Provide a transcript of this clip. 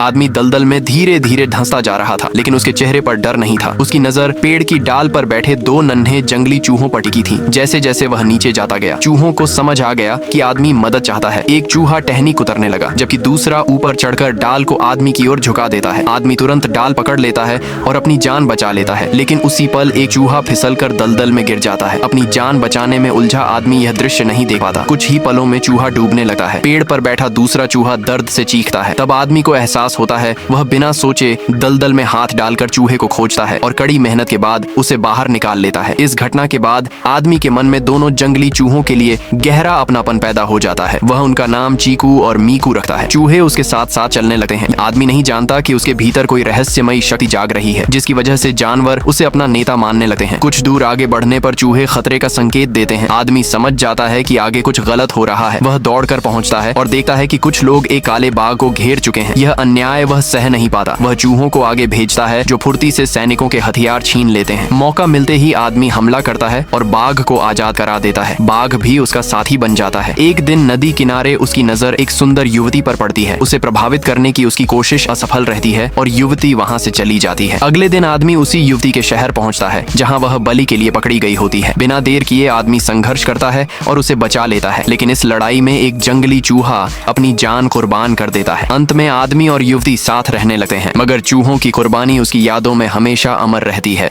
आदमी दलदल में धीरे धीरे धंसता जा रहा था, लेकिन उसके चेहरे पर डर नहीं था। उसकी नजर पेड़ की डाल पर बैठे दो नन्हे जंगली चूहों पर टिकी थी। जैसे जैसे वह नीचे जाता गया, चूहों को समझ आ गया कि आदमी मदद चाहता है। एक चूहा टहनी कुतरने लगा, जबकि दूसरा ऊपर चढ़कर डाल को आदमी की ओर झुका देता है। आदमी तुरंत डाल पकड़ लेता है और अपनी जान बचा लेता है, लेकिन उसी पल एक चूहा फिसलकर दलदल में गिर जाता है। अपनी जान बचाने में उलझा आदमी यह दृश्य नहीं देख पाता। कुछ ही पलों में चूहा डूबने लगता है। पेड़ पर बैठा दूसरा चूहा दर्द से चीखता है। तब आदमी को एहसास होता है। वह बिना सोचे दलदल में हाथ डालकर चूहे को खोजता है और कड़ी मेहनत के बाद उसे बाहर निकाल लेता है। इस घटना के बाद आदमी के मन में दोनों जंगली चूहों के लिए गहरा अपनापन पैदा हो जाता है। वह उनका नाम चीकू और मीकू रखता है। चूहे उसके साथ साथ चलने लगते हैं। आदमी नहीं जानता कि उसके भीतर कोई रहस्यमयी शक्ति जाग रही है, जिसकी वजह से जानवर उसे अपना नेता मानने लगते हैं। कुछ दूर आगे बढ़ने पर चूहे खतरे का संकेत देते हैं। आदमी समझ जाता है कि आगे कुछ गलत हो रहा है। वह दौड़कर पहुंचता है और देखता है कि कुछ लोग एक काले बाघ को घेर चुके हैं। यह अन्याय वह सह नहीं पाता। वह चूहों को आगे भेजता है, जो फुर्ती से सैनिकों के हथियार छीन लेते हैं। मौका मिलते ही आदमी हमला करता है और बाघ को आजाद करा देता है। बाघ भी उसका साथी बन जाता है। एक दिन नदी किनारे उसकी नजर एक सुंदर युवती पर पड़ती है। उसे प्रभावित करने की उसकी कोशिश असफल रहती है और युवती वहां से चली जाती है। अगले दिन आदमी उसी युवती के शहर पहुंचता है, जहां वह बलि के लिए पकड़ी गई होती है। बिना देर किए आदमी संघर्ष करता है और उसे बचा लेता है, लेकिन इस लड़ाई में एक जंगली चूहा अपनी जान कुर्बान कर देता है। अंत में आदमी और युवती साथ रहने लगते हैं, मगर चूहों की कुर्बानी उसकी यादों में हमेशा अमर रहती है।